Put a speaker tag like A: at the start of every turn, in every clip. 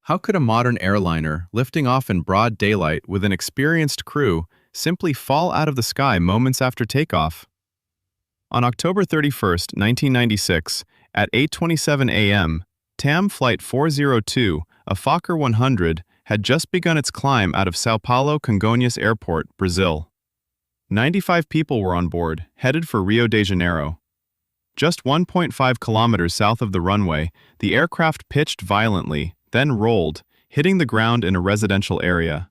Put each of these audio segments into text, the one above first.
A: How could a modern airliner, lifting off in broad daylight with an experienced crew, simply fall out of the sky moments after takeoff? On October 31st, 1996, at 8:27 a.m., TAM Flight 402, a Fokker 100, had just begun its climb out of São Paulo-Congonhas Airport, Brazil. 95 people were on board, headed for Rio de Janeiro. Just 1.5 kilometers south of the runway, the aircraft pitched violently, then rolled, hitting the ground in a residential area.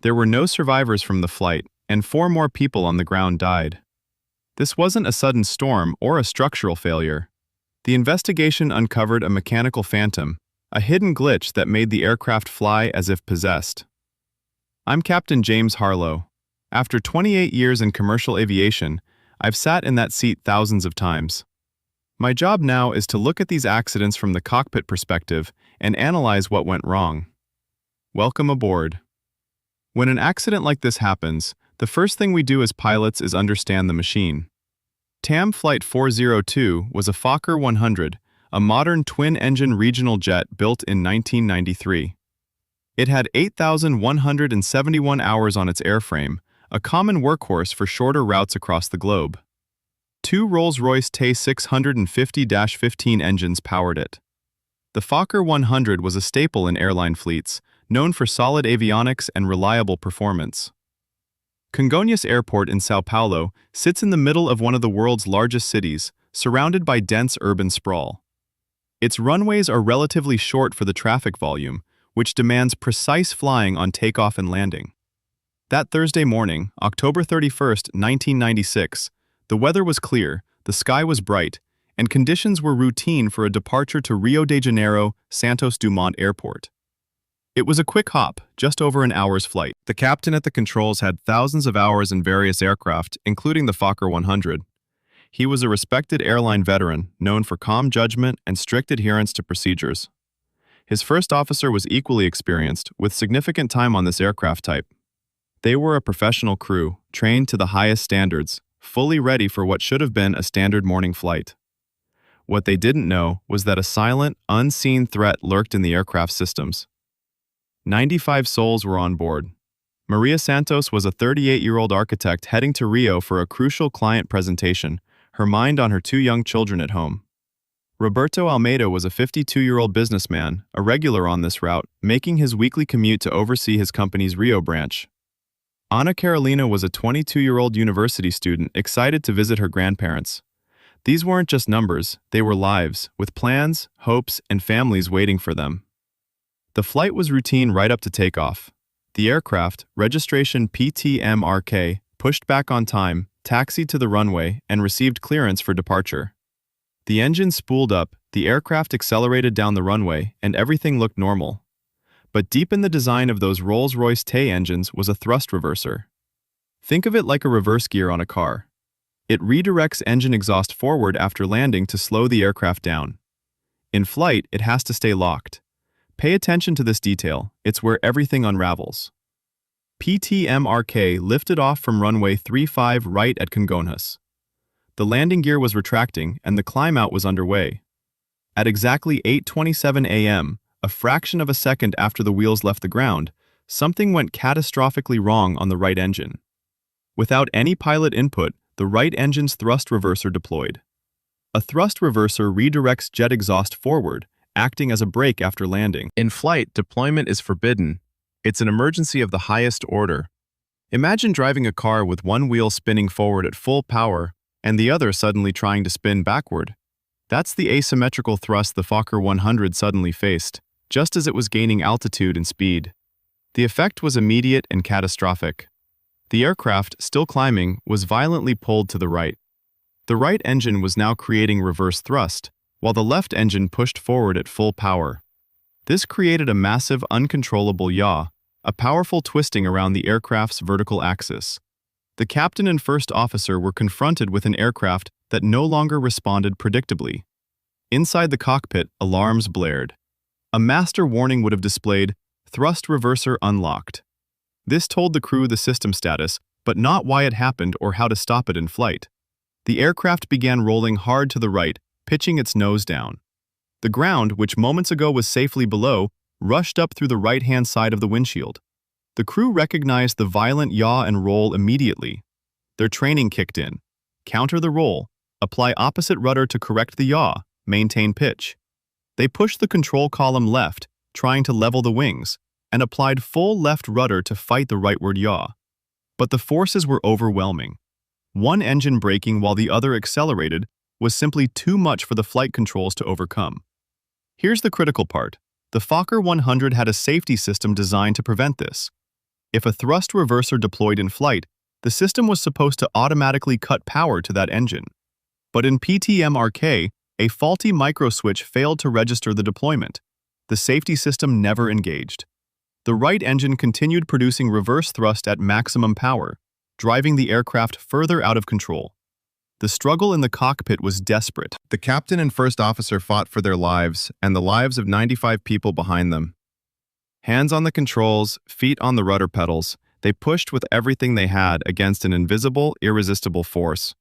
A: There were no survivors from the flight, and 4 more people on the ground died. This wasn't a sudden storm or a structural failure. The investigation uncovered a mechanical phantom, a hidden glitch that made the aircraft fly as if possessed. I'm Captain James Harlow. After 28 years in commercial aviation, I've sat in that seat thousands of times. My job now is to look at these accidents from the cockpit perspective and analyze what went wrong. Welcome aboard. When an accident like this happens, the first thing we do as pilots is understand the machine. TAM Flight 402 was a Fokker 100, a modern twin-engine regional jet built in 1993. It had 8,171 hours on its airframe, a common workhorse for shorter routes across the globe. 2 Rolls-Royce T650-15 engines powered it. The Fokker 100 was a staple in airline fleets, known for solid avionics and reliable performance. Congonhas Airport in São Paulo sits in the middle of one of the world's largest cities, surrounded by dense urban sprawl. Its runways are relatively short for the traffic volume, which demands precise flying on takeoff and landing. That Thursday morning, October 31st, 1996, the weather was clear, the sky was bright, and conditions were routine for a departure to Rio de Janeiro Santos Dumont Airport. It was a quick hop, just over an hour's flight. The captain at the controls had thousands of hours in various aircraft, including the Fokker 100. He was a respected airline veteran, known for calm judgment and strict adherence to procedures. His first officer was equally experienced, with significant time on this aircraft type. They were a professional crew, trained to the highest standards, fully ready for what should have been a standard morning flight. What they didn't know was that a silent, unseen threat lurked in the aircraft systems. 95 souls were on board. Maria Santos was a 38-year-old architect heading to Rio for a crucial client presentation, her mind on her 2 young children at home. Roberto Almeida was a 52-year-old businessman, a regular on this route, making his weekly commute to oversee his company's Rio branch. Ana Carolina was a 22-year-old university student excited to visit her grandparents. These weren't just numbers, they were lives, with plans, hopes, and families waiting for them. The flight was routine right up to takeoff. The aircraft, registration PTMRK, pushed back on time, taxied to the runway, and received clearance for departure. The engine spooled up, the aircraft accelerated down the runway, and everything looked normal. But deep in the design of those Rolls-Royce Tay engines was a thrust reverser. Think of it like a reverse gear on a car. It redirects engine exhaust forward after landing to slow the aircraft down. In flight, it has to stay locked. Pay attention to this detail, it's where everything unravels. PTMRK lifted off from runway 35 right at Congonhas. The landing gear was retracting and the climb out was underway. At exactly 8:27 a.m., a fraction of a second after the wheels left the ground, something went catastrophically wrong on the right engine. Without any pilot input, the right engine's thrust reverser deployed. A thrust reverser redirects jet exhaust forward, acting as a brake after landing. In flight, deployment is forbidden. It's an emergency of the highest order. Imagine driving a car with one wheel spinning forward at full power and the other suddenly trying to spin backward. That's the asymmetrical thrust the Fokker 100 suddenly faced, just as it was gaining altitude and speed. The effect was immediate and catastrophic. The aircraft, still climbing, was violently pulled to the right. The right engine was now creating reverse thrust, while the left engine pushed forward at full power. This created a massive, uncontrollable yaw, a powerful twisting around the aircraft's vertical axis. The captain and first officer were confronted with an aircraft that no longer responded predictably. Inside the cockpit, alarms blared. A master warning would have displayed, "Thrust reverser unlocked." This told the crew the system status, but not why it happened or how to stop it in flight. The aircraft began rolling hard to the right, pitching its nose down. The ground, which moments ago was safely below, rushed up through the right-hand side of the windshield. The crew recognized the violent yaw and roll immediately. Their training kicked in. Counter the roll, apply opposite rudder to correct the yaw, maintain pitch. They pushed the control column left, trying to level the wings, and applied full left rudder to fight the rightward yaw. But the forces were overwhelming. One engine braking while the other accelerated was simply too much for the flight controls to overcome. Here's the critical part. The Fokker 100 had a safety system designed to prevent this. If a thrust reverser deployed in flight, the system was supposed to automatically cut power to that engine. But in PTMRK, a faulty microswitch failed to register the deployment. The safety system never engaged. The right engine continued producing reverse thrust at maximum power, driving the aircraft further out of control. The struggle in the cockpit was desperate. The captain and first officer fought for their lives and the lives of 95 people behind them. Hands on the controls, feet on the rudder pedals, they pushed with everything they had against an invisible, irresistible force.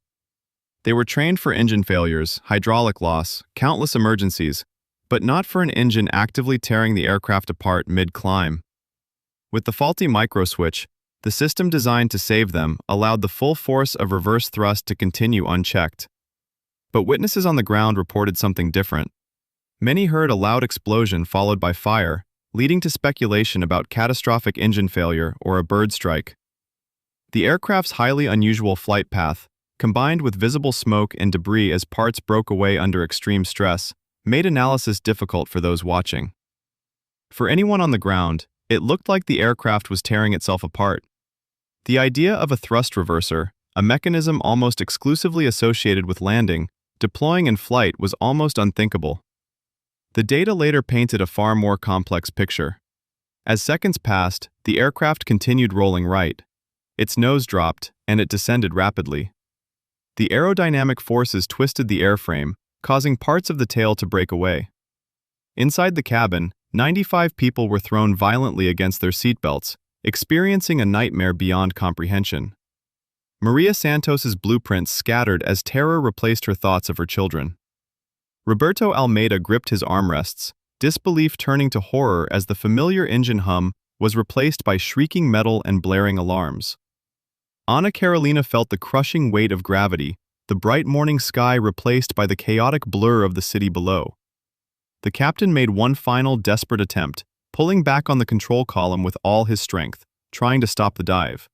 A: They were trained for engine failures, hydraulic loss, countless emergencies, but not for an engine actively tearing the aircraft apart mid-climb. With the faulty microswitch, the system designed to save them allowed the full force of reverse thrust to continue unchecked. But witnesses on the ground reported something different. Many heard a loud explosion followed by fire, leading to speculation about catastrophic engine failure or a bird strike. The aircraft's highly unusual flight path, combined with visible smoke and debris as parts broke away under extreme stress, made analysis difficult for those watching. For anyone on the ground, it looked like the aircraft was tearing itself apart. The idea of a thrust reverser, a mechanism almost exclusively associated with landing, deploying in flight was almost unthinkable. The data later painted a far more complex picture. As seconds passed, the aircraft continued rolling right. Its nose dropped, and it descended rapidly. The aerodynamic forces twisted the airframe, causing parts of the tail to break away. Inside the cabin, 95 people were thrown violently against their seatbelts, experiencing a nightmare beyond comprehension. Maria Santos's blueprints scattered as terror replaced her thoughts of her children. Roberto Almeida gripped his armrests, disbelief turning to horror as the familiar engine hum was replaced by shrieking metal and blaring alarms. Ana Carolina felt the crushing weight of gravity, the bright morning sky replaced by the chaotic blur of the city below. The captain made one final desperate attempt, pulling back on the control column with all his strength, trying to stop the dive.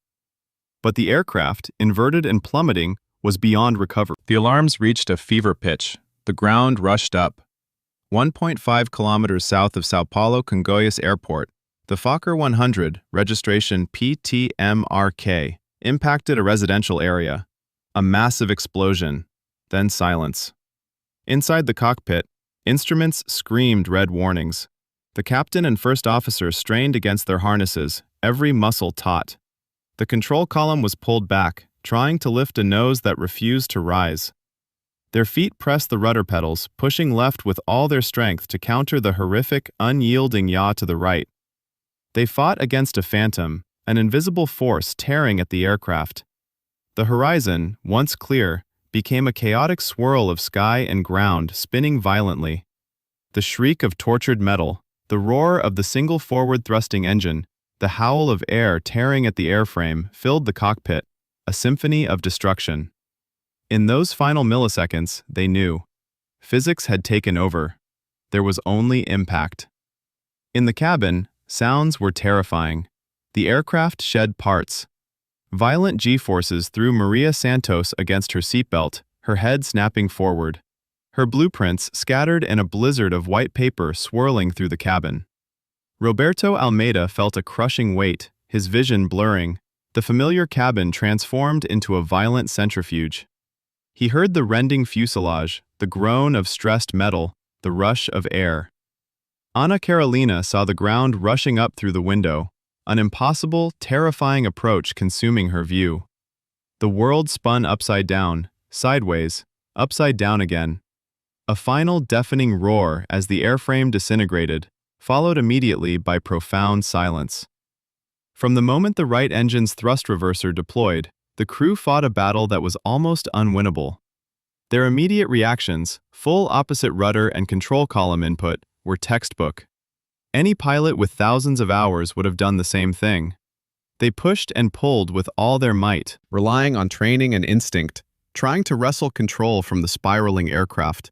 A: But the aircraft, inverted and plummeting, was beyond recovery. The alarms reached a fever pitch. The ground rushed up. 1.5 kilometers south of São Paulo-Congonhas Airport, the Fokker 100, registration PTMRK, impacted a residential area. A massive explosion, then silence. Inside the cockpit, instruments screamed red warnings. The captain and first officer strained against their harnesses, every muscle taut. The control column was pulled back, trying to lift a nose that refused to rise. Their feet pressed the rudder pedals, pushing left with all their strength to counter the horrific, unyielding yaw to the right. They fought against a phantom, an invisible force tearing at the aircraft. The horizon, once clear, became a chaotic swirl of sky and ground spinning violently. The shriek of tortured metal, the roar of the single forward-thrusting engine, the howl of air tearing at the airframe filled the cockpit, a symphony of destruction. In those final milliseconds, they knew. Physics had taken over. There was only impact. In the cabin, sounds were terrifying. The aircraft shed parts. Violent G-forces threw Maria Santos against her seatbelt, her head snapping forward. Her blueprints scattered in a blizzard of white paper swirling through the cabin. Roberto Almeida felt a crushing weight, his vision blurring. The familiar cabin transformed into a violent centrifuge. He heard the rending fuselage, the groan of stressed metal, the rush of air. Ana Carolina saw the ground rushing up through the window, an impossible, terrifying approach consuming her view. The world spun upside down, sideways, upside down again. A final deafening roar as the airframe disintegrated, followed immediately by profound silence. From the moment the right engine's thrust reverser deployed, the crew fought a battle that was almost unwinnable. Their immediate reactions, full opposite rudder and control column input, were textbook. Any pilot with thousands of hours would have done the same thing. They pushed and pulled with all their might, relying on training and instinct, trying to wrestle control from the spiraling aircraft.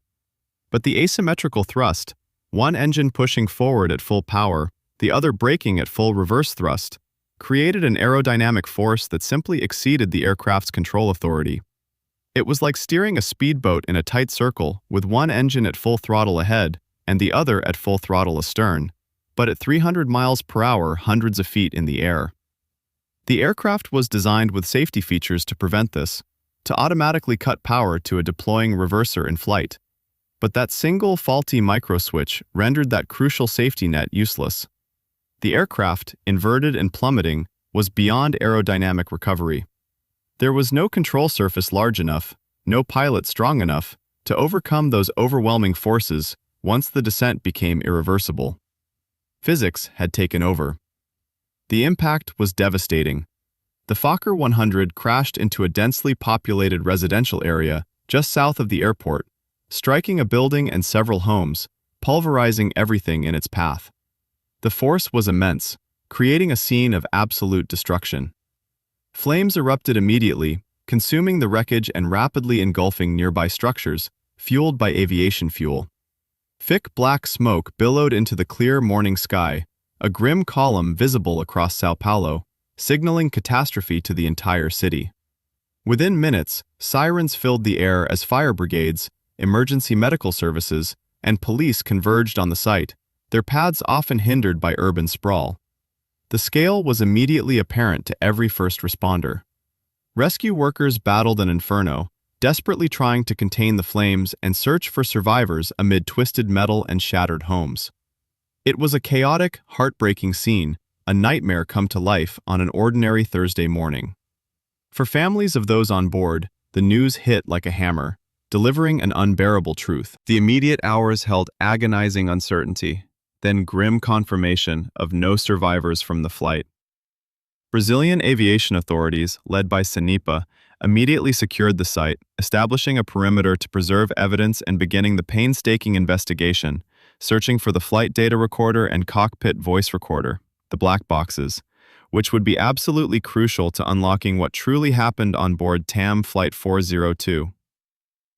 A: But the asymmetrical thrust, one engine pushing forward at full power, the other braking at full reverse thrust, created an aerodynamic force that simply exceeded the aircraft's control authority. It was like steering a speedboat in a tight circle with one engine at full throttle ahead and the other at full throttle astern, but at 300 miles per hour hundreds of feet in the air. The aircraft was designed with safety features to prevent this, to automatically cut power to a deploying reverser in flight. But that single faulty microswitch rendered that crucial safety net useless. The aircraft, inverted and plummeting, was beyond aerodynamic recovery. There was no control surface large enough, no pilot strong enough, to overcome those overwhelming forces once the descent became irreversible. Physics had taken over. The impact was devastating. The Fokker 100 crashed into a densely populated residential area just south of the airport, striking a building and several homes, pulverizing everything in its path. The force was immense, creating a scene of absolute destruction. Flames erupted immediately, consuming the wreckage and rapidly engulfing nearby structures, fueled by aviation fuel. Thick black smoke billowed into the clear morning sky, a grim column visible across São Paulo, signaling catastrophe to the entire city. Within minutes, sirens filled the air as fire brigades, emergency medical services, and police converged on the site, their paths often hindered by urban sprawl. The scale was immediately apparent to every first responder. Rescue workers battled an inferno, desperately trying to contain the flames and search for survivors amid twisted metal and shattered homes. It was a chaotic, heartbreaking scene, a nightmare come to life on an ordinary Thursday morning. For families of those on board, the news hit like a hammer, delivering an unbearable truth. The immediate hours held agonizing uncertainty, then grim confirmation of no survivors from the flight. Brazilian aviation authorities, led by SANIPA, immediately secured the site, establishing a perimeter to preserve evidence and beginning the painstaking investigation, searching for the flight data recorder and cockpit voice recorder, the black boxes, which would be absolutely crucial to unlocking what truly happened on board TAM Flight 402.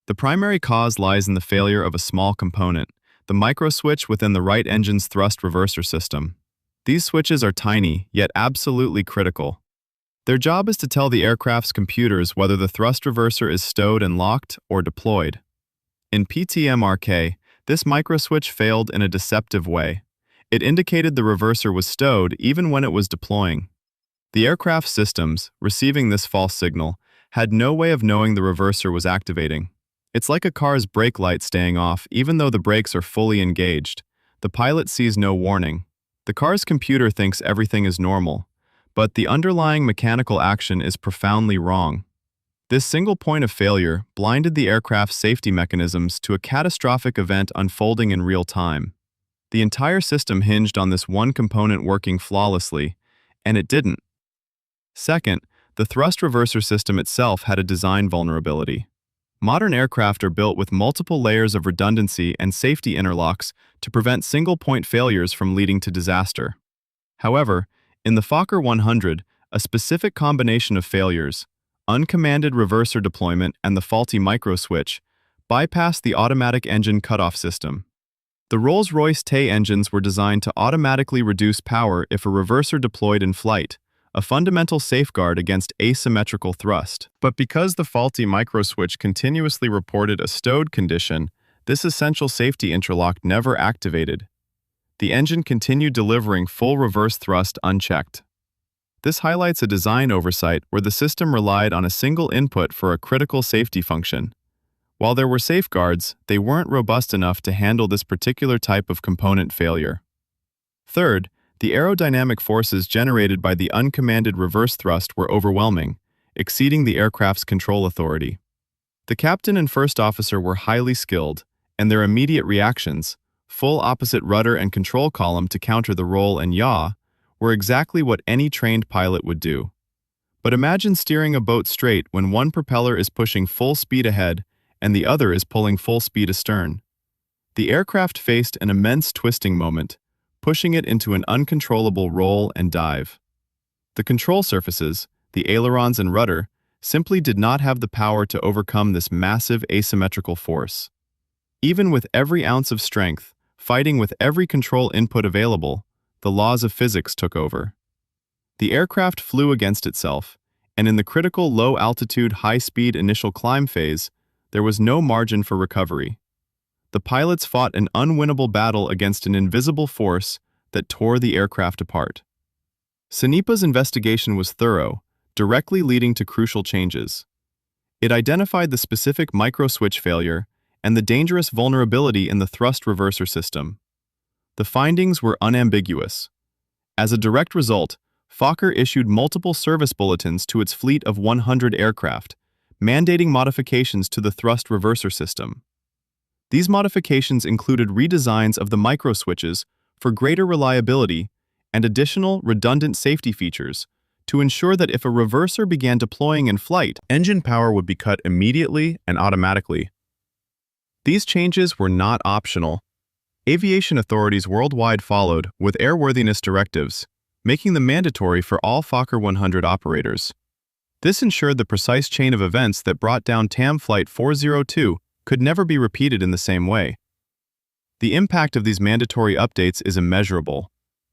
A: The primary cause lies in the failure of a small component, the microswitch within the right engine's thrust reverser system. These switches are tiny, yet absolutely critical. Their job is to tell the aircraft's computers whether the thrust reverser is stowed and locked or deployed. In PTMRK, this microswitch failed in a deceptive way. It indicated the reverser was stowed even when it was deploying. The aircraft systems, receiving this false signal, had no way of knowing the reverser was activating. It's like a car's brake light staying off even though the brakes are fully engaged. The pilot sees no warning. The car's computer thinks everything is normal, but the underlying mechanical action is profoundly wrong. This single point of failure blinded the aircraft's safety mechanisms to a catastrophic event unfolding in real time. The entire system hinged on this one component working flawlessly, and it didn't. Second, the thrust reverser system itself had a design vulnerability. Modern aircraft are built with multiple layers of redundancy and safety interlocks to prevent single-point failures from leading to disaster. However, in the Fokker 100, a specific combination of failures, uncommanded reverser deployment and the faulty microswitch, bypassed the automatic engine cutoff system. The Rolls-Royce TAM engines were designed to automatically reduce power if a reverser deployed in flight, a fundamental safeguard against asymmetrical thrust. But because the faulty microswitch continuously reported a stowed condition, this essential safety interlock never activated. The engine continued delivering full reverse thrust unchecked. This highlights a design oversight where the system relied on a single input for a critical safety function. While there were safeguards, they weren't robust enough to handle this particular type of component failure. Third, the aerodynamic forces generated by the uncommanded reverse thrust were overwhelming, exceeding the aircraft's control authority. The captain and first officer were highly skilled, and their immediate reactions, full opposite rudder and control column to counter the roll and yaw, were exactly what any trained pilot would do. But imagine steering a boat straight when one propeller is pushing full speed ahead and the other is pulling full speed astern. The aircraft faced an immense twisting moment, pushing it into an uncontrollable roll and dive. The control surfaces, the ailerons and rudder, simply did not have the power to overcome this massive asymmetrical force. Even with every ounce of strength, fighting with every control input available, the laws of physics took over. The aircraft flew against itself, and in the critical low-altitude, high-speed initial climb phase, there was no margin for recovery. The pilots fought an unwinnable battle against an invisible force that tore the aircraft apart. CNEPA's investigation was thorough, directly leading to crucial changes. It identified the specific micro-switch failure and the dangerous vulnerability in the thrust reverser system. The findings were unambiguous. As a direct result, Fokker issued multiple service bulletins to its fleet of 100 aircraft, mandating modifications to the thrust reverser system. These modifications included redesigns of the micro-switches for greater reliability and additional redundant safety features to ensure that if a reverser began deploying in flight, engine power would be cut immediately and automatically. These changes were not optional. Aviation authorities worldwide followed with airworthiness directives, making them mandatory for all Fokker 100 operators. This ensured the precise chain of events that brought down TAM Flight 402 could never be repeated in the same way. The impact of these mandatory updates is immeasurable.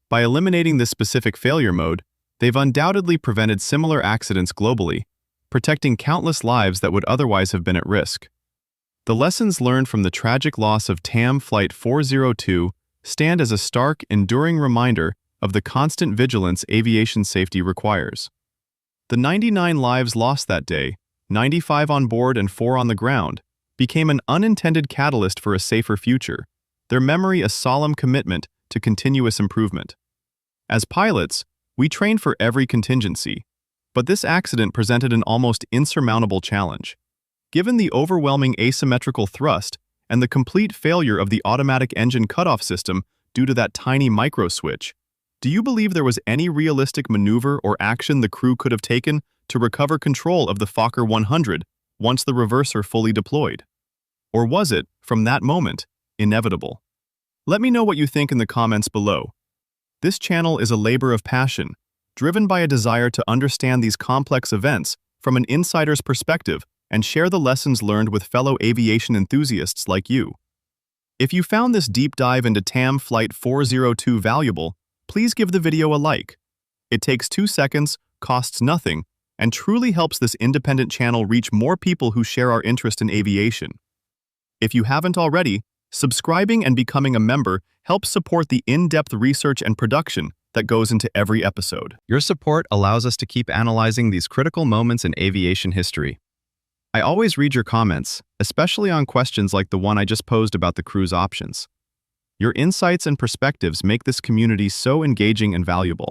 A: By eliminating this specific failure mode, they've undoubtedly prevented similar accidents globally, protecting countless lives that would otherwise have been at risk. The lessons learned from the tragic loss of TAM Flight 402 stand as a stark, enduring reminder of the constant vigilance aviation safety requires. The 99 lives lost that day, 95 on board and 4 on the ground, became an unintended catalyst for a safer future, their memory a solemn commitment to continuous improvement. As pilots, we train for every contingency, but this accident presented an almost insurmountable challenge. Given the overwhelming asymmetrical thrust and the complete failure of the automatic engine cutoff system due to that tiny micro-switch, do you believe there was any realistic maneuver or action the crew could have taken to recover control of the Fokker 100 once the reverser fully deployed? Or was it, from that moment, inevitable? Let me know what you think in the comments below. This channel is a labor of passion, driven by a desire to understand these complex events from an insider's perspective and share the lessons learned with fellow aviation enthusiasts like you. If you found this deep dive into TAM Flight 402 valuable, please give the video a like. It takes 2 seconds, costs nothing, and truly helps this independent channel reach more people who share our interest in aviation. If you haven't already, subscribing and becoming a member helps support the in-depth research and production that goes into every episode. Your support allows us to keep analyzing these critical moments in aviation history. I always read your comments, especially on questions like the one I just posed about the cruise options. Your insights and perspectives make this community so engaging and valuable.